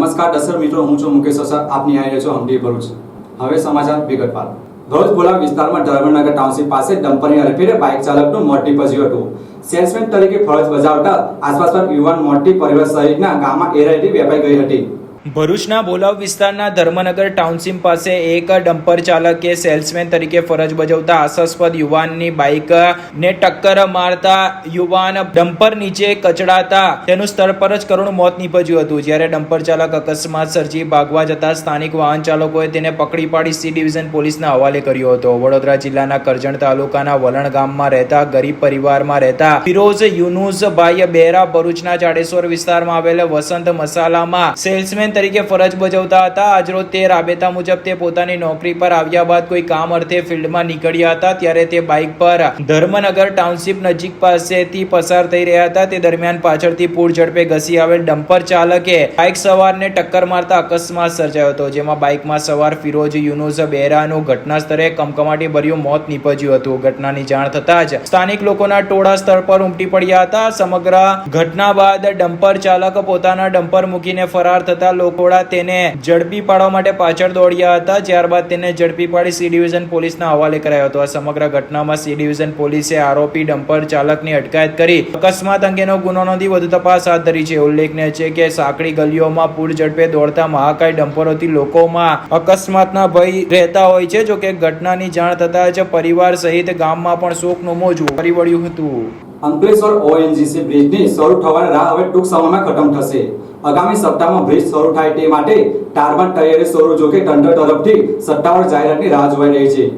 નમસ્કાર દર્શક મિત્રો, હું છું મુકેશ સર. આપ નિહાળી રહ્યા છો હમડી ભરૂચ. હવે સમાચાર વિગતવાર. ભરૂચ બોલા વિસ્તારમાં ધર્મનગર ટાઉનશીપ પાસે ડમ્પરની હડફેટે બાઇક ચાલકનું મોત નીપજ્યું હતું. સેલ્સમેન તરીકે ફરજ બજાવતા આસપાસના યુવાન મોટી પરિવાર સહિતના ગામમાં એરાઈટી વેપાઈ ગઈ હતી. ભરૂચના બોલાવ વિસ્તારના ધર્મનગર ટાઉનશીપ પાસે એક ડમ્પર ચાલકે સેલ્સમેન તરીકે ફરજ બજાવતા આશાસ્પદ યુવાનની બાઇકને ટક્કર મારતા યુવાન ડમ્પર નીચે કચડાતા તેનું સ્થળ પર જ કરુણ મોત નીપજ્યું હતું. જ્યારે ડમ્પર ચાલક અકસ્માત સર્જી ભાગવા જતા સ્થાનિક વાહન ચાલકોએ તેને પકડી પાડી સી ડિવિઝન પોલીસના હવાલે કર્યો હતો. વડોદરા જિલ્લાના કરજણ તાલુકાના વલણ ગામમાં રહેતા ગરીબ પરિવારમાં રહેતા ફિરોઝ યુનુસભાઈ બેરા ભરૂચના જાડેશ્વર વિસ્તારમાં આવેલ વસંત મસાલામાં સેલ્સમેન તરીકે ફરજ બજાવતા હતા. આજરોજ તે રાબેતા મુજબ તે પોતાની નોકરી પર આવ્યા બાદ કોઈ કામ અર્થે ફિલ્ડમાં નીકળ્યા હતા. ત્યારે તે બાઇક પર ધર્મનગર ટાઉનશીપ નજીક પાસેથી પસાર થઈ રહ્યા હતા. તે દરમિયાન પાછળથી પૂર ઝડપે ઘસી આવેલ ડમ્પર ચાલકે બાઇક સવારને ટક્કર મારતા અકસ્માત સર્જાયો હતો, જેમાં બાઇકમાં સવાર ફિરોઝ યુનુસ બેરાનું ઘટના સ્થળે કમકમાટી ભર્યું મોત નીપજ્યું હતું. ઘટનાની જાણ થતાં જ સ્થાનિક લોકોના ટોળા સ્થળ પર ઉમટી પડ્યા હતા. સમગ્ર ઘટના બાદ ડમ્પર ચાલક પોતાના ડમ્પર મૂકીને ફરાર થતા લોકોડા તેને ઝડપી પાડવા માટે પાછળ દોડ્યા હતા. ત્યારબાદ તેને ઝડપી પાડી સી ડિવિઝન પોલીસના હવાલે કરાયો હતો. આ સમગ્ર ઘટનામાં સી ડિવિઝન પોલીસે આરોપી ડમ્પર ચાલકની અટકાયત કરી અકસ્માત અંગેનો ગુનો નોંધી વધુ તપાસ હાથ ધરી છે. ઉલ્લેખનીય છે કે સાંકડી ગલીઓમાં પૂર ઝડપે દોડતા મહાકાય ડમ્પરોથી લોકોમાં અકસ્માતના ભય રહેતા હોય છે. જોકે ઘટનાની જાણ થતાં જ પરિવાર સહિત ગામમાં પણ શોકનું મોજું ફરી વળ્યું હતું. અંકલેશ્વર ઓએનજીસી બ્રિજની શરૂ થવાની રાહ હવે ટૂંક સમયમાં ખતમ થશે. આગામી સપ્તાહમાં બ્રિજ શરૂ થાય તે માટે ટારબાન તૈયારી શરૂ, જોકે તંત્ર તરફથી સત્તાવાર જાહેરાતની રાહ જોવાઈ રહી છે.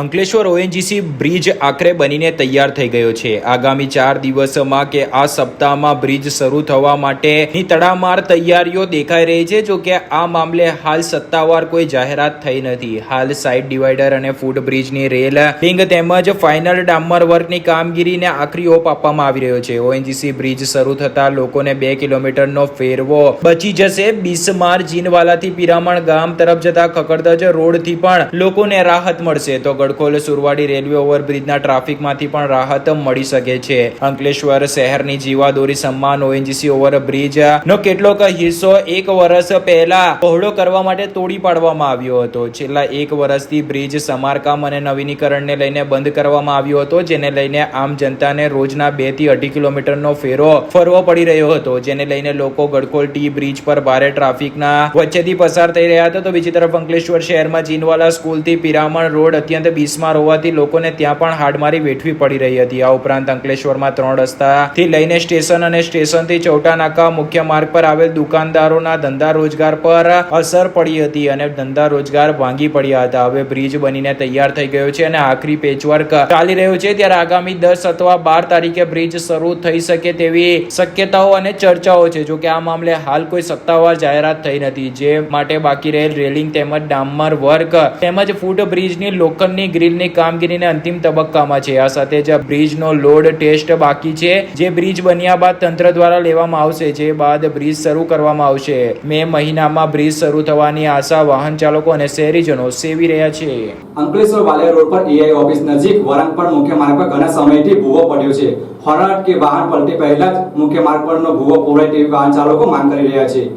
અંકલેશ્વર ઓએનજીસી બ્રિજ આખરે બનીને તૈયાર થઈ ગયો છે. આગામી 4 દિવસમાં કે આ સપ્તાહમાં બ્રિજ શરૂ થવા માટેની તડામાર તૈયારીઓ દેખાઈ રહી છે. જોકે આ મામલે હાલ સત્તાવાર કોઈ જાહેરાત થઈ નથી. હાલ સાઇડ ડિવાઈડર અને ફૂટ બ્રિજની રેલિંગ તેમજ ફાઇનલ ડામર વર્કની કામગીરીને આખરી ઓપ આપવામાં આવી રહ્યો છે. ઓએનજીસી બ્રિજ શરૂ થતા લોકોને 2 કિલોમીટરનો ફેરવો બચી જશે. બિસ્માર જીનવાલાથી પિરામણ ગામ તરફ જતા ખકડધજ રોડથી પણ લોકોને રાહત મળશે. તો ગડખોલ સુરવાડી રેલવે ઓવરબ્રિજના ટ્રાફિકમાંથી પણ રાહત મળી શકે છે. અંકલેશ્વર શહેરની જીવાદોરી સમાન ઓએનજીસી ઓવરબ્રિજનો કેટલોક હિસ્સો 1 વર્ષ પહેલા પહોળો કરવા માટે તોડી પાડવામાં આવ્યો હતો. છેલ્લા 1 વર્ષથી બ્રિજ સમારકામ અને નવીનીકરણને લઈને બંધ કરવામાં આવ્યો હતો, જેને લઈને આમ જનતાને રોજના 2 થી 2.5 કિલોમીટરનો ફેરો ફરવો પડી રહ્યો હતો, જેને લઈને લોકો ગડખોલ ટી બ્રિજ પર ભારે ટ્રાફિકના વચ્ચેથી પસાર થઈ રહ્યા હતા. તો બીજી તરફ અંકલેશ્વર શહેરમાં જીનવાલા સ્કૂલથી પિરામણ રોડ અત્યંત બિસ્માર હોવાથી લોકોને ત્યાં પણ હાડમારી વેઠવી પડી રહી હતી. આ ઉપરાંત અંકલેશ્વરમાં 3 રસ્તાથી લઈને સ્ટેશન અને સ્ટેશનથી ચૌટા નાકા મુખ્ય માર્ગ પર આવેલ દુકાનદારોના ધંધા રોજગાર પર અસર પડી હતી અને ધંધા રોજગાર ભાંગી પડ્યા હતા. હવે બ્રિજ બનીને તૈયાર થઈ ગયો છે અને આખરી પેચવર્ક ચાલી રહ્યો છે. ત્યારે આગામી 10 અથવા 12 તારીખે બ્રિજ શરૂ થઈ શકે તેવી શક્યતાઓ અને ચર્ચાઓ છે. જોકે આ મામલે હાલ કોઈ સત્તાવાર જાહેરાત થઈ નથી, જે માટે બાકી રહેલ રેલિંગ તેમજ ડામર વર્ક તેમજ ફૂટ બ્રિજની લોખંડની ગ્રીલની કામગીરીને અંતિમ તબક્કામાં છે. આ સાથે જ બ્રિજનો લોડ ટેસ્ટ બાકી છે, જે બ્રિજ બન્યા બાદ તંત્ર દ્વારા લેવામાં આવશે, જે બાદ બ્રિજ શરૂ કરવામાં આવશે. મે મહિનામાં બ્રિજ શરૂ થવાની આશા વાહન ચાલકો અને શહેરીજનો સેવી રહ્યા છે. અંકલેશ્વર વાલિયા રોડ પર એઆઈ ઓફિસ નજીક વળાંક પર મુખ્ય માર્ગ પર ઘણા સમયથી ભૂવો પડ્યો છે. હોનારત કે વાહન પલટી પહેલા જ મુખ્ય માર્ગ પરનો ભૂવો પોળાય તેવી વાહન ચાલકો માંગ કરી રહ્યા છે.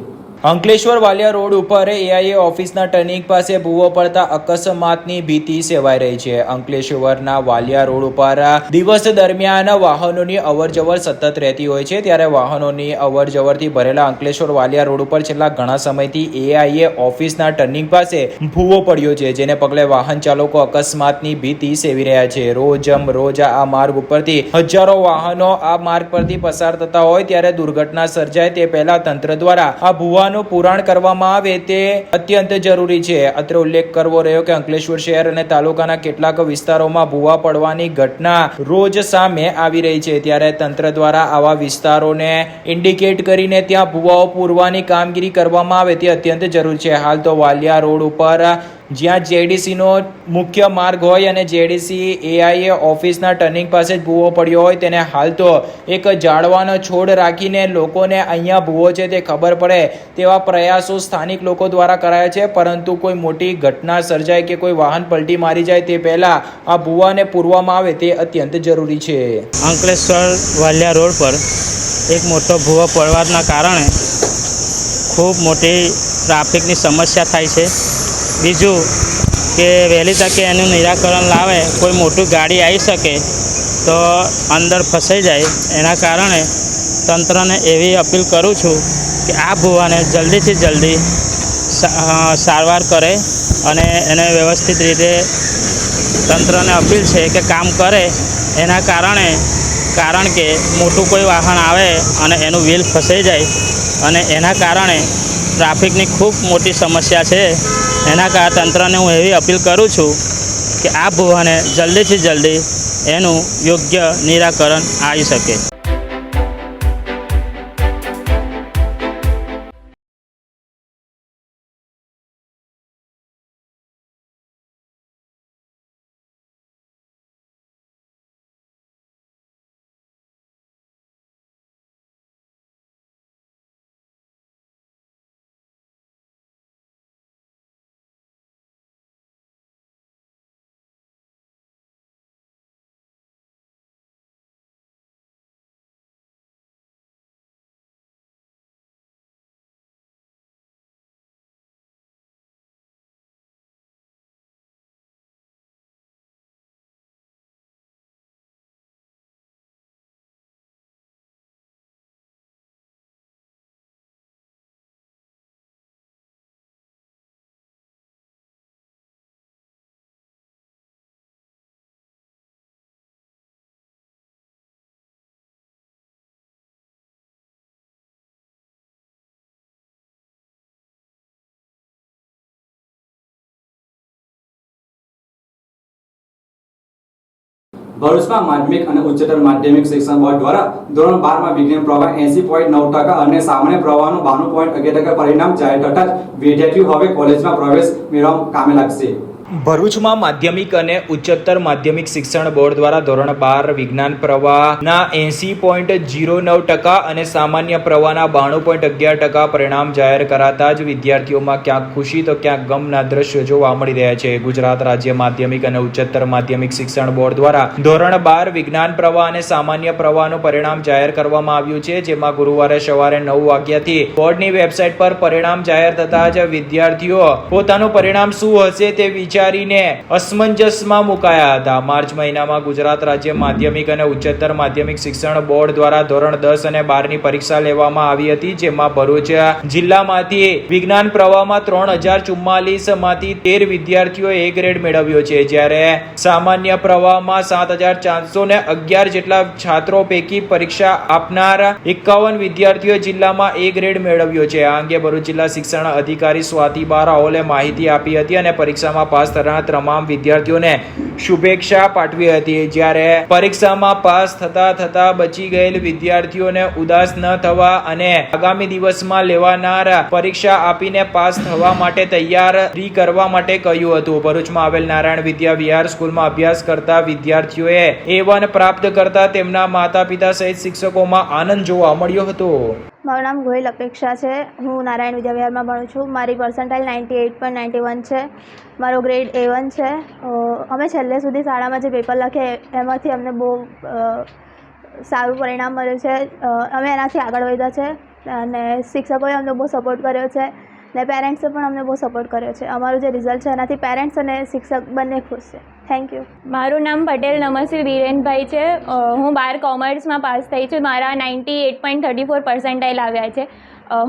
અંકલેશ્વર વાલિયા રોડ ઉપર એઆઈએ ઓફિસના ટર્નિંગ પાસે ભૂવો પડતા અકસ્માતની ભીતિ સેવાઈ રહી છે. અંકલેશ્વરના વાલિયા રોડ ઉપર દિવસ દરમિયાન વાહનોની અવરજવર સતત રહેતી હોય છે. ત્યારે વાહનોની અવરજવરથી ભરેલા અંકલેશ્વર વાલિયા રોડ ઉપર છેલ્લા ઘણા સમયથી એઆઈએ ઓફિસના ટર્નિંગ પાસે ભૂવો પડ્યો છે, જેને પગલે વાહન ચાલકો અકસ્માતની ભીતિ સેવી રહ્યા છે. રોજ આ માર્ગ ઉપરથી હજારો વાહનો આ માર્ગ પરથી પસાર થતા હોય ત્યારે દુર્ઘટના સર્જાય તે પહેલા તંત્ર દ્વારા આ ભૂવા પુરાણ કરવામાં આવે તે અત્યંત જરૂરી છે. અત્રે ઉલ્લેખ કરવો રહ્યો કે અંકલેશ્વર શહેર અને તાલુકાના કેટલાક વિસ્તારોમાં ભૂવા પડવાની ઘટના રોજ સામે આવી રહી છે. ત્યારે તંત્ર દ્વારા આવા વિસ્તારોને ઇન્ડિકેટ કરીને ત્યાં ભૂવાઓ પૂરવાની કામગીરી કરવામાં આવે તે અત્યંત જરૂરી છે. હાલ તો વાલિયા રોડ ઉપર જ્યાં જેડીસી નો મુખ્ય માર્ગ હોય અને જેડીસી એઆઈએ ઓફિસના ટર્નિંગ પાસે જ ભૂવો પડ્યો હોય, તેને હાલ તો એક ઝાડવાનો છોડ રાખીને લોકોને અહીંયા ભૂવો છે તે ખબર પડે તેવા પ્રયાસો સ્થાનિક લોકો દ્વારા કરાયા છે. પરંતુ કોઈ મોટી ઘટના સર્જાય કે કોઈ વાહન પલટી મારી જાય તે પહેલા આ ભૂવાને પૂરવામાં આવે તે અત્યંત જરૂરી છે. અંકલેશ્વર વાલિયા રોડ પર એક મોટો ભૂવો પડવાના કારણે ખૂબ મોટી ટ્રાફિકની સમસ્યા થાય છે. બીજું કે વહેલી તકે એનું નિરાકરણ લાવે, કોઈ મોટું ગાડી આવી શકે તો અંદર ફસાઈ જાય. એના કારણે તંત્રને એવી અપીલ કરું છું કે આ ભૂવાને જલ્દીથી જલ્દી સારવાર કરે અને એને વ્યવસ્થિત રીતે તંત્રને અપીલ છે કે કામ કરે. એના કારણ કે મોટું કોઈ વાહન આવે અને એનું વ્હીલ ફસાઈ જાય અને એના કારણે ટ્રાફિકની ખૂબ મોટી સમસ્યા છે. એના કારણે તંત્રને હું એવી અપીલ કરું છું કે આ ભૂવાને જલ્દીથી જલ્દી એનું યોગ્ય નિરાકરણ આવી શકે. ભરૂચમાં માધ્યમિક અને ઉચ્ચતર માધ્યમિક શિક્ષણ બોર્ડ દ્વારા ધોરણ 12 માં વિજ્ઞાન પ્રવાહ 80.9% અને સામાન્ય પ્રવાહનું 92.11% પરિણામ જાહેર થતાં જ વિદ્યાર્થીઓ હવે કોલેજમાં પ્રવેશ મેળવવા કામે લાગશે. ભરૂચમાં માધ્યમિક અને ઉચ્ચતર માધ્યમિક શિક્ષણ બોર્ડ દ્વારા ધોરણ 12 વિજ્ઞાન પ્રવાહના 80.09% અને સામાન્ય પ્રવાહના 92.11% પરિણામ જાહેર કરાતા જ વિદ્યાર્થીઓમાં ક્યાંક ખુશી તો ક્યાંક ગમના દ્રશ્યો જોવા મળી રહ્યા છે. ગુજરાત રાજ્ય માધ્યમિક અને ઉચ્ચતર માધ્યમિક શિક્ષણ બોર્ડ દ્વારા ધોરણ 12 વિજ્ઞાન પ્રવાહ અને સામાન્ય પ્રવાહનું પરિણામ જાહેર કરવામાં આવ્યું છે, જેમાં ગુરુવારે સવારે 9 વાગ્યાથી બોર્ડની વેબસાઇટ પર પરિણામ જાહેર થતા જ વિદ્યાર્થીઓ પોતાનું પરિણામ શું હશે તે વિચારીને અસમંજસમાં મુકાયા હતા. માર્ચ મહિનામાં ગુજરાત રાજ્ય માધ્યમિક અને ઉચ્ચતર માધ્યમિક શિક્ષણ બોર્ડ દ્વારા ધોરણ 10 અને 12 ની પરીક્ષા લેવામાં આવી હતી, જેમાં ભરૂચ જિલ્લામાંથી વિજ્ઞાન પ્રવાહમાં 3044 માંથી 13 વિદ્યાર્થીઓએ A ગ્રેડ મેળવ્યો છે, જ્યારે સામાન્ય પ્રવાહમાં 7411 જેટલા છાત્રો પૈકી પરીક્ષા આપનાર 51 વિદ્યાર્થીઓએ જિલ્લામાં A ગ્રેડ મેળવ્યો છે. આ અંગે ભરૂચ જિલ્લા શિક્ષણ અધિકારી સ્વાતિ બા રાઓલે માહિતી આપી હતી અને પરીક્ષામાં પાસ થનાર તમામ વિદ્યાર્થીઓને શુભેચ્છા પાઠવી હતી. જ્યારે પરીક્ષામાં પાસ થતા બચી ગયેલ વિદ્યાર્થીઓને ઉદાસ ન થવા અને આગામી દિવસમાં લેવાનાર પરીક્ષા આપીને પાસ થવા માટે તૈયારી કરવા માટે કહ્યું હતું. ભરૂચમાં આવેલ નારાયણ વિદ્યા વિહાર સ્કૂલમાં અભ્યાસ કરતા વિદ્યાર્થીઓએ A1 પ્રાપ્ત કરતા તેમના માતા પિતા સહિત શિક્ષકોમાં આનંદ જોવા મળ્યો હતો. મારું નામ ગોહિલ અપેક્ષા છે. હું નારાયણ વિદ્યા વિહારમાં ભણું છું. મારી પર્સન્ટાઇલ 98.91 છે. મારો ગ્રેડ A1 છે. અમે છેલ્લે સુધી શાળામાં જે પેપર લખે એમાંથી અમને બહુ સારું પરિણામ મળ્યું છે. અમે એનાથી આગળ વધ્યા છે અને શિક્ષકોએ અમને બહુ સપોર્ટ કર્યો છે ને પેરેન્ટ્સે પણ અમને બહુ સપોર્ટ કર્યો છે. અમારું જે રિઝલ્ટ છે એનાથી પેરેન્ટ્સ અને શિક્ષક બંને ખુશ છે. Thank you. મારું નામ પટેલ નમસ્વી બીરેનભાઈ છે. હું 12 કોમર્સમાં પાસ થઈ છું. મારા 98.34 પર્સન્ટાઇલ આવ્યા છે.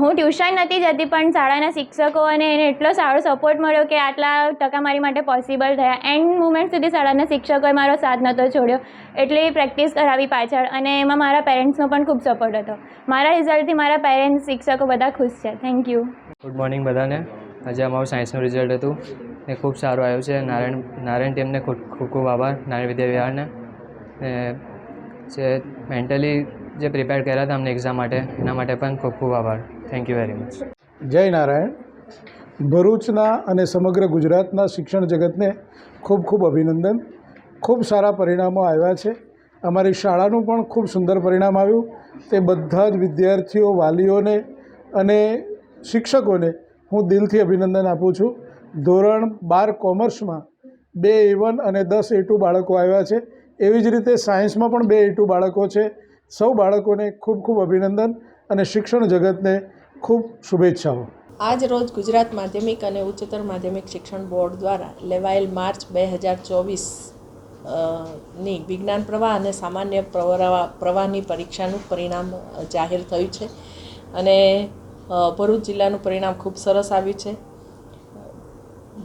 હું ટ્યુશન નથી જતી, પણ શાળાના શિક્ષકો અને એને એટલો સારો સપોર્ટ મળ્યો કે આટલા ટકા મારી માટે પોસિબલ થયા. એન્ડ મુમેન્ટ સુધી શાળાના શિક્ષકોએ મારો સાથ નહોતો છોડ્યો, એટલી પ્રેક્ટિસ કરાવી પાછળ, અને એમાં મારા પેરેન્ટ્સનો પણ ખૂબ સપોર્ટ હતો. મારા રિઝલ્ટથી મારા પેરેન્ટ્સ, શિક્ષકો બધા ખુશ છે. Thank you. ગુડ મોર્નિંગ બધાને. આજે અમારું સાયન્સનું રિઝલ્ટ હતું એ ખૂબ સારું આવ્યું છે. નારાયણ ટીમને ખૂબ ખૂબ આભાર, નારાયણ વિદ્યા વિહારને. જે મેન્ટલી જે પ્રિપેર કર્યા હતા અમને એક્ઝામ માટે, એના માટે પણ ખૂબ ખૂબ આભાર. Thank you very much. જય નારાયણ. ભરૂચના અને સમગ્ર ગુજરાતના શિક્ષણ જગતને ખૂબ ખૂબ અભિનંદન. ખૂબ સારા પરિણામો આવ્યા છે. અમારી શાળાનું પણ ખૂબ સુંદર પરિણામ આવ્યું. તે બધા જ વિદ્યાર્થીઓ, વાલીઓને અને શિક્ષકોને હું દિલથી અભિનંદન આપું છું. ધોરણ 12 કોમર્સમાં 2 A1 અને 10 A2 બાળકો આવ્યા છે. એવી જ રીતે સાયન્સમાં પણ 2 A2 બાળકો છે. સૌ બાળકોને ખૂબ ખૂબ અભિનંદન અને શિક્ષણ જગતને ખૂબ શુભેચ્છાઓ. આજ રોજ ગુજરાત માધ્યમિક અને ઉચ્ચતર માધ્યમિક શિક્ષણ બોર્ડ દ્વારા લેવાયેલ માર્ચ 2024 ની વિજ્ઞાન પ્રવાહ અને સામાન્ય પ્રવાહની પરીક્ષાનું પરિણામ જાહેર થયું છે અને ભરૂચ જિલ્લાનું પરિણામ ખૂબ સરસ આવ્યું છે.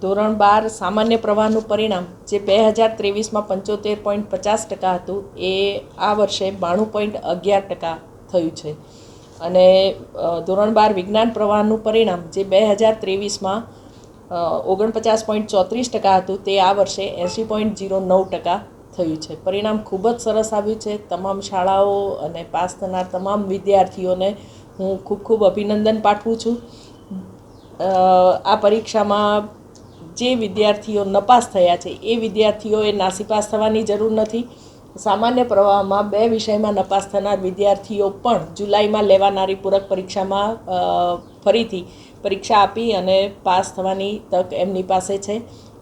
ધોરણ 12 સામાન્ય પ્રવાહનું પરિણામ જે 2023માં 75.50% હતું એ આ વર્ષે 92.11% થયું છે અને ધોરણ 12 વિજ્ઞાન પ્રવાહનું પરિણામ જે 2023માં 49.34% હતું તે આ વર્ષે 80.09% થયું છે. પરિણામ ખૂબ જ સરસ આવ્યું છે. તમામ શાળાઓ અને પાસ થનાર તમામ વિદ્યાર્થીઓને હું ખૂબ ખૂબ અભિનંદન પાઠવું છું. આ પરીક્ષામાં જે વિદ્યાર્થીઓ નપાસ થયા છે એ વિદ્યાર્થીઓએ નાસીપાસ થવાની જરૂર નથી. સામાન્ય પ્રવાહમાં 2 વિષયમાં નપાસ થનાર વિદ્યાર્થીઓ પણ જુલાઈમાં લેવાનારી પૂરક પરીક્ષામાં ફરીથી પરીક્ષા આપી અને પાસ થવાની તક એમની પાસે છે.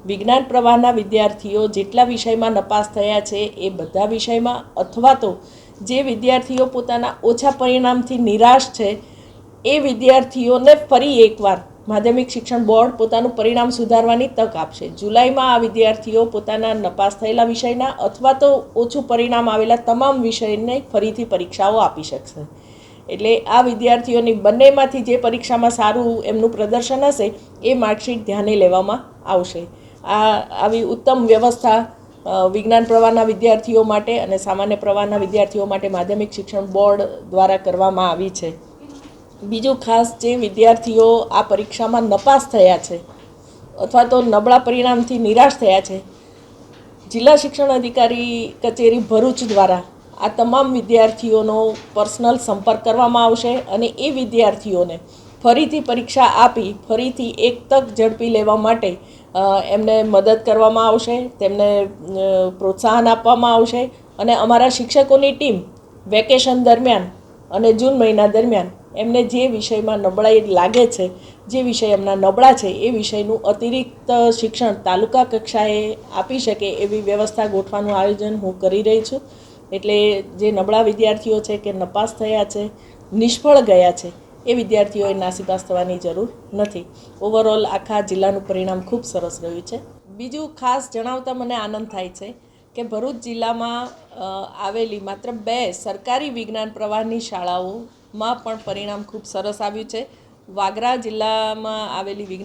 વિજ્ઞાન પ્રવાહના વિદ્યાર્થીઓ જેટલા વિષયમાં નપાસ થયા છે એ બધા વિષયમાં અથવા તો જે વિદ્યાર્થીઓ પોતાના ઓછા પરિણામથી નિરાશ છે એ વિદ્યાર્થીઓને ફરી એકવાર માધ્યમિક શિક્ષણ બોર્ડ પોતાનું પરિણામ સુધારવાની તક આપશે. જુલાઈમાં આ વિદ્યાર્થીઓ પોતાના નપાસ થયેલા વિષયના અથવા તો ઓછું પરિણામ આવેલા તમામ વિષયને ફરીથી પરીક્ષાઓ આપી શકશે. એટલે આ વિદ્યાર્થીઓની બંનેમાંથી જે પરીક્ષામાં સારું એમનું પ્રદર્શન હશે એ માર્કશીટ ધ્યાને લેવામાં આવશે. આવી ઉત્તમ વ્યવસ્થા વિજ્ઞાન પ્રવાહના વિદ્યાર્થીઓ માટે અને સામાન્ય પ્રવાહના વિદ્યાર્થીઓ માટે માધ્યમિક શિક્ષણ બોર્ડ દ્વારા કરવામાં આવી છે. બીજું ખાસ જે વિદ્યાર્થીઓ આ પરીક્ષામાં નપાસ થયા છે અથવા તો નબળા પરિણામથી નિરાશ થયા છે, જિલ્લા શિક્ષણ અધિકારી કચેરી ભરૂચ દ્વારા આ તમામ વિદ્યાર્થીઓનો પર્સનલ સંપર્ક કરવામાં આવશે અને એ વિદ્યાર્થીઓને ફરીથી પરીક્ષા આપી ફરીથી એક તક ઝડપી લેવા માટે એમને મદદ કરવામાં આવશે, તેમને પ્રોત્સાહન આપવામાં આવશે અને અમારા શિક્ષકોની ટીમ વેકેશન દરમિયાન અને જૂન મહિના દરમિયાન એમને જે વિષયમાં નબળાઈ લાગે છે, જે વિષય એમના નબળા છે એ વિષયનું અતિરિક્ત શિક્ષણ તાલુકા કક્ષાએ આપી શકે એવી વ્યવસ્થા ગોઠવાનું આયોજન હું કરી રહી છું. એટલે જે નબળા વિદ્યાર્થીઓ છે કે નપાસ થયા છે, નિષ્ફળ ગયા છે એ વિદ્યાર્થીઓએ નાસીપાસ થવાની જરૂર નથી. ઓવરઓલ આખા જિલ્લાનું પરિણામ ખૂબ સરસ રહ્યું છે. બીજું ખાસ જણાવતા મને આનંદ થાય છે કે ભરૂચ જિલ્લામાં આવેલી માત્ર 2 સરકારી વિજ્ઞાન પ્રવાહની શાળાઓમાં પણ પરિણામ ખૂબ સરસ આવ્યું છે. વાગરા જિલ્લામાં આવેલી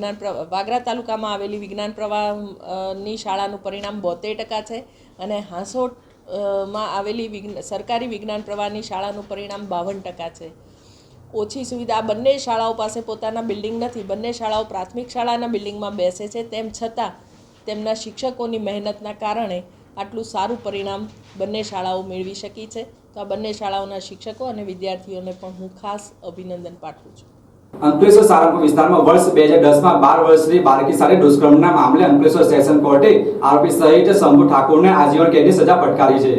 વાગરા તાલુકામાં આવેલી વિજ્ઞાન પ્રવાહની શાળાનું પરિણામ 72% છે અને હાંસોટમાં આવેલી સરકારી વિજ્ઞાન પ્રવાહની શાળાનું પરિણામ 52% છે. ઓછી સુવિધા, આ બંને શાળાઓ પાસે પોતાના બિલ્ડિંગ નથી, બંને શાળાઓ પ્રાથમિક શાળાના બિલ્ડિંગમાં બેસે છે, તેમ છતાં તેમના શિક્ષકોની મહેનતના કારણે આટલું સારું પરિણામ બંને શાળાઓ મેળવી શકી છે. તો આ બંને શાળાઓના શિક્ષકો અને વિદ્યાર્થીઓને પણ હું ખાસ અભિનંદન પાઠવું છું. અંકલેશ્વર સારંગપુર વિસ્તારમાં વર્ષ 2010માં 12 વર્ષની બાળકી સાથે દુષ્કર્મના મામલે અંકલેશ્વર સેશન કોર્ટે આરોપી સહિત શંભુ ઠાકોરને આજીવન કેદની સજા ફટકારી છે.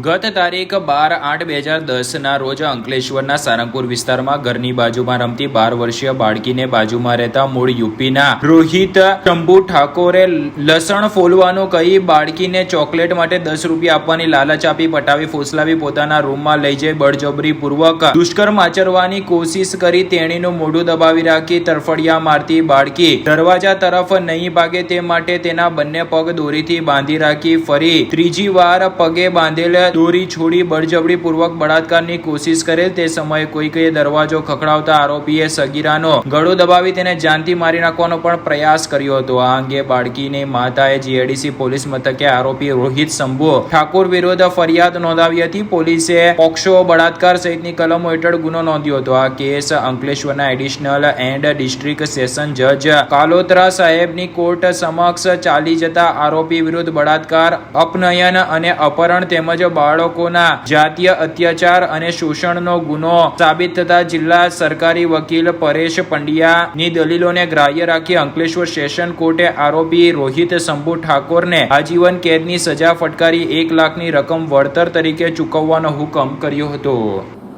ગત તારીખ 12/8/2010 રોજ અંકલેશ્વરના સારંગપુર વિસ્તારમાં ઘરની બાજુમાં રમતી 12 વર્ષીય બાળકીને બાજુમાં રહેતા મૂળ યુપીના રોહિત શંભુ ઠાકોરે લસણ ફોલવાનું કહી બાળકીને ચોકલેટ માટે 10 રૂપિયા આપવાની લાલચ આપી પટાવી ફોસલાવી પોતાના રૂમમાં લઈ જઈ બળજબરીપૂર્વક દુષ્કર્મ આચરવાની કોશિશ કરી તેણીનું મોઢું દબાવી રાખી તરફડિયા મારતી બાળકી દરવાજા તરફ નહીં ભાગે તે માટે તેના બંને પગ દોરીથી બાંધી રાખી ફરી ત્રીજી વાર પગે બાંધેલ દોરી છોડી બળજબરી પૂર્વક બળાત્કારની કોશિશ કરેલ. તે સમયે કોઈકે દરવાજો ખખડાવતા આરોપીએ સગીરાનો ગળો દબાવી તેને જાનથી મારી નાખવાનો પણ પ્રયાસ કર્યો હતો. આ અંગે બાળકીની માતાએ જીઆઈડીસી પોલીસ મથકે આરોપી રોહિત શંભુ ઠાકોર વિરુદ્ધ ફરિયાદ નોંધાવી હતી. પોલીસે પોક્સો બળાત્કાર સહિતની કલમો હેઠળ ગુનો નોંધ્યો હતો. આ કેસ અંકલેશ્વરના એડિશનલ એન્ડ ડિસ્ટ્રિક્ટ સેશન જજ કાલોત્રા સાહેબની કોર્ટ સમક્ષ ચાલી જતા આરોપી વિરુદ્ધ બળાત્કાર, અપનયન અને અપહરણ તેમજ બાળકોના જાતીય અત્યાચાર અને શોષણનો ગુનો સાબિત થતા જિલ્લા સરકારી વકીલ પરેશ પંડ્યાની દલીલોને ગ્રાહ્ય રાખી અંકલેશ્વર સેશન કોર્ટે આરોપી રોહિત શંભુ ઠાકોરને આજીવન કેદની સજા ફટકારી 1 લાખની રકમ વળતર તરીકે ચૂકવવાનો હુકમ કર્યો હતો.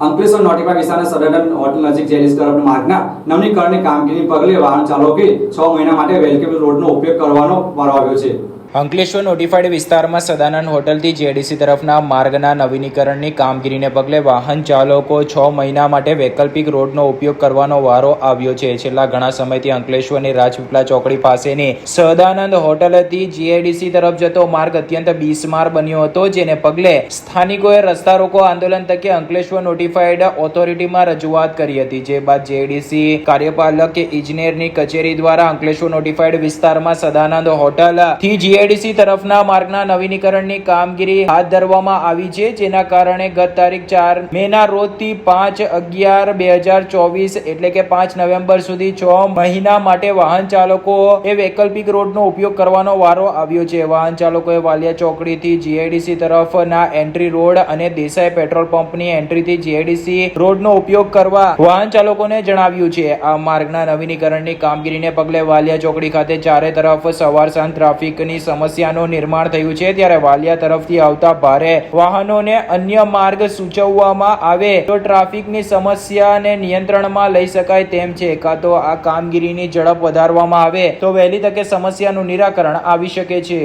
અંકલેશ્વર નોટિફાઈ વિસ્તારના સદન હોટલ નજીક જેલીસ તરફના માર્ગના નવીનીકરણની કામગીરીને પગલે વાહન ચાલકોએ 6 મહિના માટે વેલકેમ રોડનો ઉપયોગ કરવાનો વારો આવ્યો છે. અંકલેશ્વર નોટિફાઈડ વિસ્તારમાં સદાનંદ હોટલથી જેડીસી તરફના માર્ગના નવીનીકરણની કામગીરીને પગલે વાહન ચાલકો 6 મહિના માટે વૈકલ્પિક રોડનો ઉપયોગ કરવાનો વારો આવ્યો છે. છેલ્લા ઘણા સમયથી અંકલેશ્વરની રાજપીપળા ચોકડી પાસેની સદાનંદ હોટલથી જીઆઈડીસી તરફ જતો માર્ગ અત્યંત બિસ્માર બન્યો હતો, જેને પગલે સ્થાનિકોએ રસ્તા રોકો આંદોલન તકે અંકલેશ્વર નોટિફાઈડ ઓથોરિટીમાં રજૂઆત કરી હતી. જે બાદ જીઆઈડીસી કાર્યપાલક ઇજનેરની કચેરી દ્વારા અંકલેશ્વર નોટિફાઈડ વિસ્તારમાં સદાનંદ હોટલથી જીઆઈડીસી તરફના માર્ગના નવીનીકરણની કામગીરી હાથ ધરવામાં આવી છે, જેના કારણે ગત તારીખ 4 મેના રોજથી 5/11/2024 એટલે કે 5 નવેમ્બર સુધી 6 મહિના માટે વાહન ચાલકોએ વૈકલ્પિક રોડનો ઉપયોગ કરવાનો વારો આવ્યો છે. વાહન ચાલકોએ વાલિયા ચોકડીથી જીઆઈડીસી તરફના એન્ટ્રી રોડ અને દેસાઈ પેટ્રોલ પંપની એન્ટ્રીથી જીઆઈડીસી રોડનો ઉપયોગ કરવા વાહન ચાલકોને જણાવ્યું છે. આ માર્ગના નવીનીકરણની કામગીરીને પગલે વાલિયા ચોકડી ખાતે ચારે તરફ સવાર સાંજ ટ્રાફિકની સમસ્યાનું નિર્માણ થયું છે. ત્યારે વાલિયા તરફથી આવતા ભારે વાહનોને અન્ય માર્ગ સૂચવવામાં આવે તો ટ્રાફિકની સમસ્યાને નિયંત્રણમાં લઈ શકાય તેમ છે, કાં તો આ કામગીરીની ઝડપ વધારવામાં આવે તો વહેલી તકે સમસ્યાનું નિરાકરણ આવી શકે છે.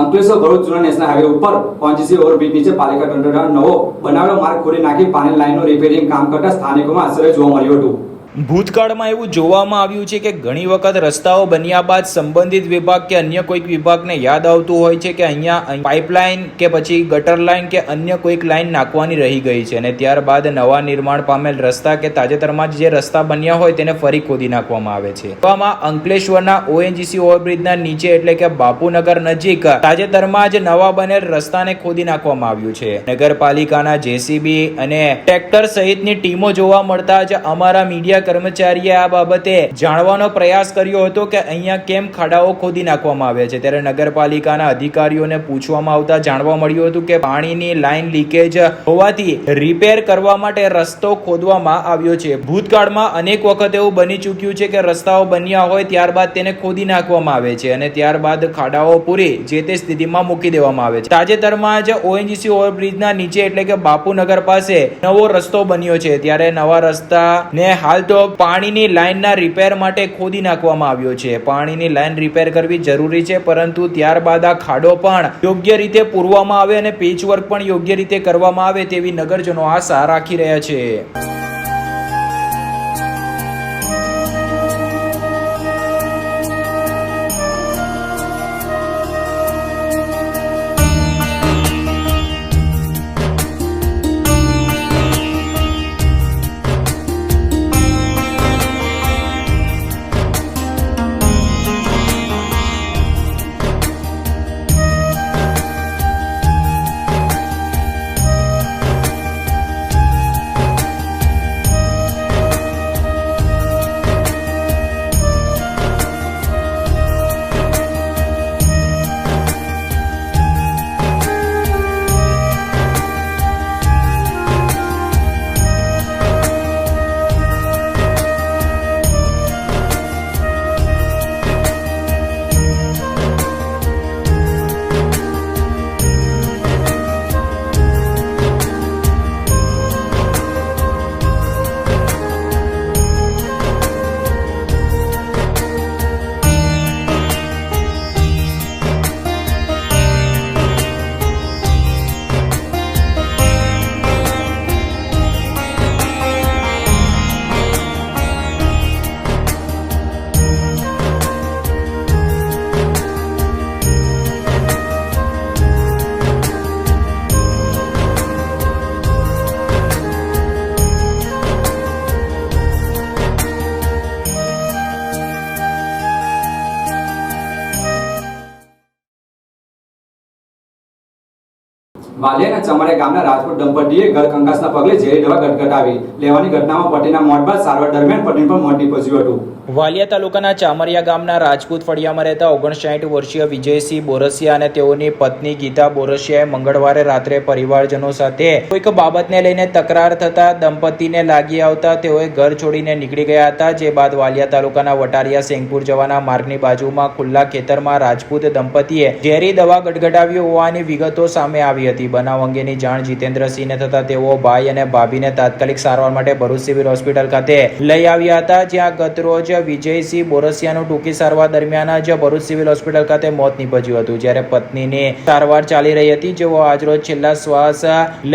અંકલેશ્વર ભરૂચ જૂના નેશનલ હાઈવે ઉપર ઓએનજીસી ઓવરબ્રિજ નીચે પાલિકા તંત્ર નવો બનાવેલો માર્ગ ખોદી નાખી પાણી લાઈનનું રિપેરિંગ કામ કરતા સ્થાનિકોમાં આશ્ચર્ય જોવા મળ્યું હતું. ભૂતકાળમાં એવું જોવામાં આવ્યું છે કે ઘણી વખત રસ્તાઓ બન્યા બાદ સંબંધિત વિભાગ કે અન્ય કોઈક વિભાગને યાદ આવતું હોય છે કે અહીંયા પાઇપલાઇન કે પછી ગટર લાઇન કે અન્ય કોઈક લાઇન નાખવાની રહી ગઈ છે, અને ત્યારબાદ નવા નિર્માણ પામેલ રસ્તા કે તાજેતરમાં જે રસ્તા બન્યા હોય તેને ફરી ખોદી નાખવામાં આવે છે. એવામાં અંકલેશ્વરના ઓએનજીસી ઓવરબ્રિજના નીચે એટલે કે બાપુનગર નજીક તાજેતરમાં જ નવા બનેલ રસ્તાને ખોદી નાખવામાં આવ્યું છે. નગરપાલિકાના જેસીબી અને ટ્રેક્ટર સહિતની ટીમો જોવા મળતા જ અમારા મીડિયા કર્મચારીએ આ બાબતે જાણવાનો પ્રયાસ કર્યો હતો કે અહીંયા કેમ ખાડાઓ ખોદી નાખવામાં આવ્યા છે. ત્યારે નગરપાલિકાના અધિકારીઓને પૂછવામાં આવતા જાણવા મળ્યું હતું કે પાણીની લાઈન લીકેજ હોવાથી રિપેર કરવા માટે રસ્તો ખોદવામાં આવ્યો છે. ભૂતકાળમાં અનેક વખત એવું બની ચૂક્યું છે કે રસ્તાઓ બન્યા હોય ત્યારબાદ તેને ખોદી નાખવામાં આવે છે અને ત્યારબાદ ખાડાઓ પૂરી જે તે સ્થિતિમાં મૂકી દેવામાં આવે છે. તાજેતરમાં જ ઓએનજીસી ઓવરબ્રિજના નીચે એટલે કે બાપુનગર પાસે નવો રસ્તો બન્યો છે. ત્યારે નવા રસ્તાને હાલ તો પાણીની લાઈનના રિપેર માટે ખોદી નાખવામાં આવ્યો છે. પાણીની લાઈન રિપેર કરવી જરૂરી છે, પરંતુ ત્યારબાદ આ ખાડો પણ યોગ્ય રીતે પૂરવામાં આવે અને પેચવર્ક પણ યોગ્ય રીતે કરવામાં આવે તેવી નગરજનો આશા રાખી રહ્યા છે. વાલિયાના ચમાડિયા ગામના રાજપૂત દંપતીએ ઘર કંકાસના પગલે ઝેરી દવા ગટગટાવી લેવાની ઘટનામાં પતિના મોત બાદ સારવાર દરમિયાન પત્ની પર મોત નીપજ્યું હતું. વાલિયા તાલુકાના ચામરિયા ગામના રાજપૂત ફળિયામાં રહેતા 59 વર્ષીય વિજયસિંહ બોરસિયા અને તેઓની પત્ની ગીતા બોરસિયાએ મંગળવારે રાત્રે પરિવારજનો સાથે કોઈક બાબતને લઈને તકરાર થતા દંપતીને લાગી આવતા તેઓએ ઘર છોડીને નીકળી ગયા હતા. જે બાદ વાલિયા તાલુકાના વટારિયા સેંગપુર જવાના માર્ગની બાજુમાં ખુલ્લા ખેતરમાં રાજપૂત દંપતીએ ઝેરી દવા ગટગટાવી હોવાની વિગતો સામે આવી હતી. બનાવ અંગેની જાણ જીતેન્દ્રસિંહને થતા તેઓ ભાઈ અને ભાભીને તાત્કાલિક સારવાર માટે ભરૂચ સિવિલ હોસ્પિટલ ખાતે લઈ આવ્યા હતા, જ્યાં ગતરોજ વિજયસિંહ બોરસિયાનું ટૂંકી સારવાર દરમિયાન જ ભરૂચ સિવિલ હોસ્પિટલ ખાતે મોત નીપજ્યું હતું, જ્યારે પત્નીની સારવાર ચાલી રહી હતી, જેઓ આજરોજ છેલ્લા શ્વાસ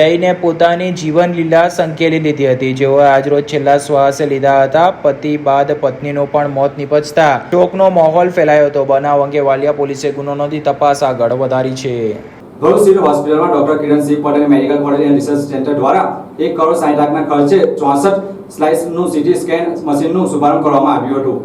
લઈને પોતાની જીવન લીલા સંકેલી લીધી હતી, જેઓ આજરોજ છેલ્લા શ્વાસ લીધા હતા. પતિ બાદ પત્નીનું પણ મોત નીપજતા શોકનો માહોલ ફેલાયો હતો. બનાવ અંગે વાલિયા પોલીસે ગુનો નોંધી તપાસ આગળ વધારી છે. ભરૂચ સિવિલ હોસ્પિટલમાં doctor Kiransinh Patel medical college and research centre દ્વારા 1 કરોડ 60 લાખના ખર્ચે 64 સ્લાઇસનું સીટી સ્કેન મશીનનું શુભારંભ કરવામાં આવ્યું હતું.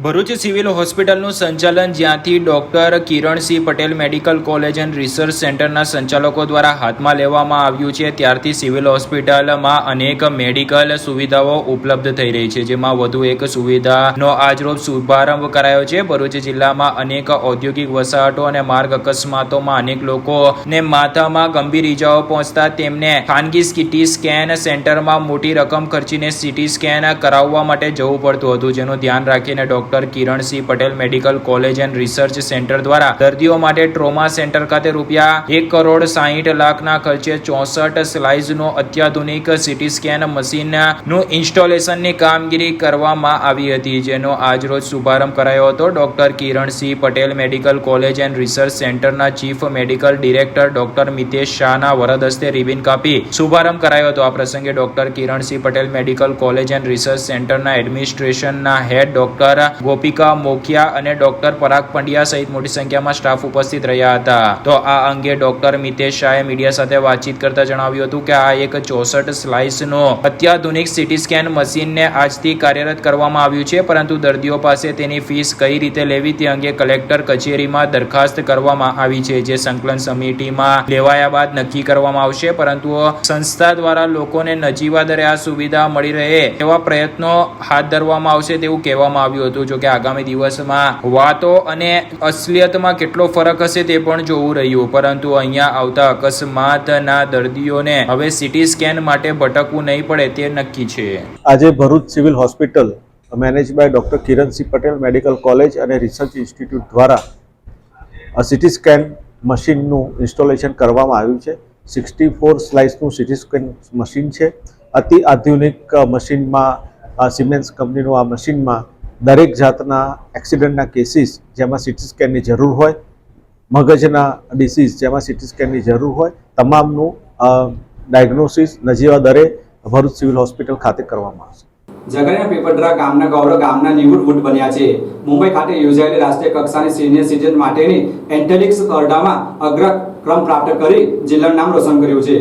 ભરૂચ સિવિલ હોસ્પિટલનું સંચાલન જ્યાંથી doctor Kiransinh Patel medical college and research સેન્ટરના સંચાલકો દ્વારા હાથમાં લેવામાં આવ્યું છે, ત્યારથી સિવિલ હોસ્પિટલમાં અનેક મેડિકલ સુવિધાઓ ઉપલબ્ધ થઈ રહી છે, જેમાં વધુ એક સુવિધાનો આજરોજ શુભારંભ કરાયો છે. ભરૂચ જિલ્લામાં અનેક ઔદ્યોગિક વસાહતો અને માર્ગ અકસ્માતોમાં અનેક લોકોને માથામાં ગંભીર ઇજાઓ પહોંચતા તેમને ખાનગી સીટી સ્કેન સેન્ટરમાં મોટી રકમ ખર્ચીને સીટી સ્કેન કરાવવા માટે જવું પડતું હતું, જેનું ધ્યાન રાખીને doctor Kiransinh Patel medical college and research centre દ્વારા દર્દીઓ માટે ટ્રોમા સેન્ટર ખાતે રૂપિયા 1 કરોડ 60 લાખના ખર્ચે 64 સ્લાઇસનું અત્યાધુનિક સીટી સ્કેન મશીનનું ઇન્સ્ટોલેશનની કામગીરી કરવામાં આવી હતી, જેનો આજરોજ શુભારંભ કરાયો હતો. Doctor Kiransinh Patel medical college and research સેન્ટરના chief medical director doctor Mitesh શાહના વરદ હસ્તે રિબિન કાપી શુભારંભ કરાયો હતો. આ પ્રસંગે doctor Kiransinh Patel medical college and research સેન્ટરના એડમિનિસ્ટ્રેશનના હેડ ડોક્ટર ગોપિકા મોખિયા અને ડોક્ટર પરાગ પંડ્યા સહિત મોટી સંખ્યામાં સ્ટાફ ઉપસ્થિત રહ્યા હતા. તો આ અંગે ડોક્ટર મિતેશ શાહે મીડિયા સાથે વાતચીત કરતા જણાવ્યું હતું કે આ એક 64 સ્લાઇસનું અત્યાધુનિક સીટી સ્કેન મશીનને આજથી કાર્યરત કરવામાં આવ્યું છે, પરંતુ દર્દીઓ પાસે તેની ફીસ કઈ રીતે લેવી તે અંગે કલેક્ટર કચેરીમાં દરખાસ્ત કરવામાં આવી છે, જે સંકલન સમિતિમાં લેવાયા બાદ નક્કી કરવામાં આવશે, પરંતુ સંસ્થા દ્વારા લોકોને નજીવા દરે આ સુવિધા મળી રહે તેવા પ્રયત્નો હાથ ધરવામાં આવશે તેવું કહેવામાં આવ્યું હતું. જો કે આગામી દિવસમાં વાતો અને અસલિયતમાં કેટલો ફરક હશે તે પણ જોવું રહ્યું, પરંતુ અહીંયા આવતા અકસ્માતના દર્દીઓને હવે સીટી સ્કેન માટે ભટકવું નહીં પડે તે નક્કી છે. આજે Bharuch civil hospital manage by doctor Kiransinh Patel medical college અને રિસર્ચ ઇન્સ્ટિટ્યૂટ દ્વારા સીટી સ્કેન મશીનનું ઇન્સ્ટોલેશન કરવામાં આવ્યું છે. 64 સ્લાઇસનું સીટી સ્કેન મશીન છે. અતિ આધુનિક મશીનમાં સિમેન્સ કંપનીનું આ મશીનમાં દરેક જાતના એક્સિડન્ટના કેસીસ જેમાં સીટી સ્કેનની જરૂર હોય, મગજના ડિસીઝ જેમાં સીટી સ્કેનની જરૂર હોય, તમામનું ડાયગ્નોસિસ નજીવા દરે ભરૂચ સિવિલ હોસ્પિટલ ખાતે કરવામાં આવશે. ઝઘડિયા પીપળદરા ગામના ગૌરવ ગામના નિવૃત્ત વૂડ બન્યા છે. મુંબઈ ખાતે યોજાયેલી રાષ્ટ્રીય કક્ષાની સિનિયર સિટીઝન માટેની એથ્લેટિક્સ સ્પર્ધામાં અગ્રક્રમ પ્રાપ્ત કરી જિલ્લાનું નામ રોશન કર્યું છે.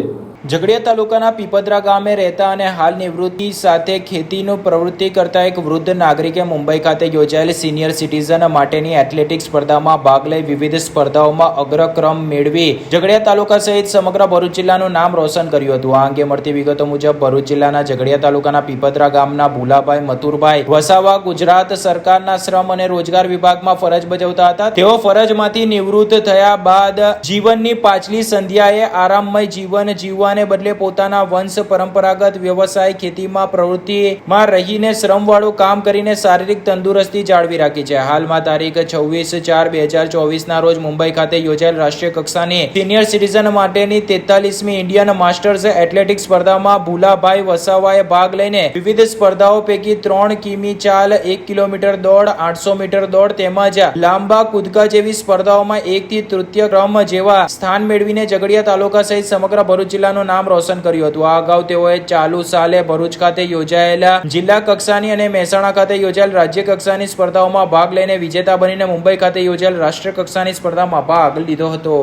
ઝઘડિયા તાલુકાના પીપદરા ગામે રહેતા અને હાલ નિવૃત્તિ સાથે ખેતીનું પ્રવૃત્તિ કરતા એક વૃદ્ધ નાગરિકે મુંબઈ ખાતે યોજાયેલી સિનિયર સિટીઝન માટેની એથ્લેટિક્સ સ્પર્ધામાં ભાગ લઈ વિવિધ સ્પર્ધાઓમાં અગ્રક્રમ મેળવી ઝઘડિયા તાલુકા સહિત સમગ્ર ભરૂચ જિલ્લાનું નામ રોશન કર્યું હતું. આ અંગે મળતી વિગતો મુજબ ભરૂચ જિલ્લાના ઝઘડિયા તાલુકાના પીપદરા ગામના ભુલાભાઈ મથુરભાઈ વસાવા ગુજરાત સરકારના શ્રમ અને રોજગાર વિભાગમાં ફરજ બજાવતા હતા. તેઓ ફરજમાંથી નિવૃત્ત થયા બાદ જીવનની પાછલી સંધ્યાએ આરામમય જીવન જીવવા બદલે પોતાના વંશ પરંપરાગત વ્યવસાય ખેતીમાં પ્રવૃત્તિમાં રહીને શ્રમવાળું કામ કરીને શારીરિક તંદુરસ્તી જાળવી રાખી છે. હાલમાં તારીખ 26/4/2024 ના રોજ મુંબઈ ખાતે યોજાયેલ રાષ્ટ્રીય કક્ષાની સિનિયર સિટીઝન માટેની 43મી ઇન્ડિયન માસ્ટર્સ એથ્લેટિક્સ સ્પર્ધામાં ભુલાભાઈ વસાવાએ ભાગ લઈને વિવિધ સ્પર્ધાઓ પૈકી 3 કિમી ચાલ, 1 કિલોમીટર દોડ, 800 મીટર દોડ તેમજ લાંબા કૂદકા જેવી સ્પર્ધાઓમાં 1 થી તૃતીય ક્રમ જેવા સ્થાન મેળવીને ઝઘડિયા તાલુકા સહિત સમગ્ર ભરૂચ જિલ્લાનું નામ રોશન કર્યું હતું. આ અગાઉ તેઓએ ચાલુ સાલે ભરૂચ ખાતે યોજાયેલા જિલ્લા કક્ષાની અને મહેસાણા ખાતે યોજાયેલ રાજ્ય કક્ષાની સ્પર્ધાઓમાં ભાગ લઈને વિજેતા બનીને મુંબઈ ખાતે યોજાયેલ રાષ્ટ્રીય કક્ષાની સ્પર્ધામાં ભાગ લીધો હતો.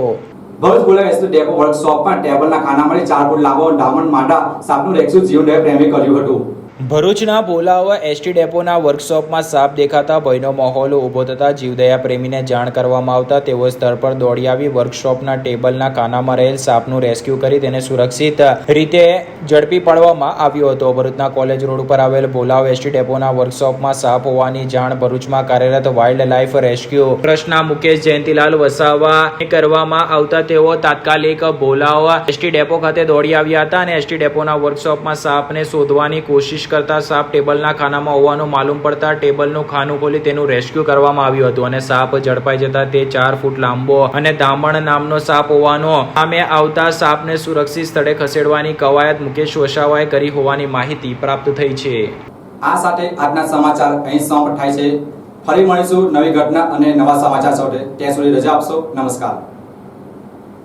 ભરૂચ બોલા એસટી ડેપો વર્કશોપમાં ટેબલના ખાના મળી 4 ફૂટ લાંબો ડાયમંડ માંડા સાપનું રેસ્ક્યુ જીવનદયા પ્રેમી કર્યું હતું. ભરૂચના ભોલાવ એસટી ડેપોના વર્કશોપમાં સાપ દેખાતા ભયનો માહોલ ઊભો થતા જીવદયા પ્રેમીને જાણ કરવામાં આવતા તેઓ સ્થળ પર દોડી આવી વર્કશોપના ટેબલના ખાનામાં રહેલ સાપનું રેસ્ક્યુ કરી તેને સુરક્ષિત રીતે ઝડપી પાડવામાં આવ્યો હતો. ભરૂચના કોલેજ રોડ ઉપર આવેલ ભોલાવ એસટી ડેપોના વર્કશોપમાં સાપ હોવાની જાણ ભરૂચમાં કાર્યરત વાઇલ્ડ લાઇફ રેસ્ક્યુ ટ્રસ્ટના મુકેશ જયંતિલાલ વસાવા કરવામાં આવતા તેઓ તાત્કાલિક ભોલાવ એસટી ડેપો ખાતે દોડી આવ્યા હતા અને એસટી ડેપોના વર્કશોપમાં સાપને શોધવાની કોશિશ કરતા સાપ ટેબલના ખાનામાં હોવાનું માલુમ પડતા ટેબલનું ખાનું ખોલી તેનું રેસ્ક્યુ કરવામાં આવ્યું હતું અને સાપ ઝડપાઈ જતા તે 4 ફૂટ લાંબો અને દામણ નામનો સાપ હોવાનો સામે આવતા સાપને સુરક્ષિત સ્થળે ખસેડવાની કવાયત મુકેશ વસાવાએ કરી હોવાની માહિતી પ્રાપ્ત થઈ છે. આ સાથે આજના સમાચાર અહીં સમાપ્ત થાય છે. ફરી મળીશું નવી ઘટના અને નવા સમાચાર સાથે. ત્યાં સુધી રજા આપશો. નમસ્કાર.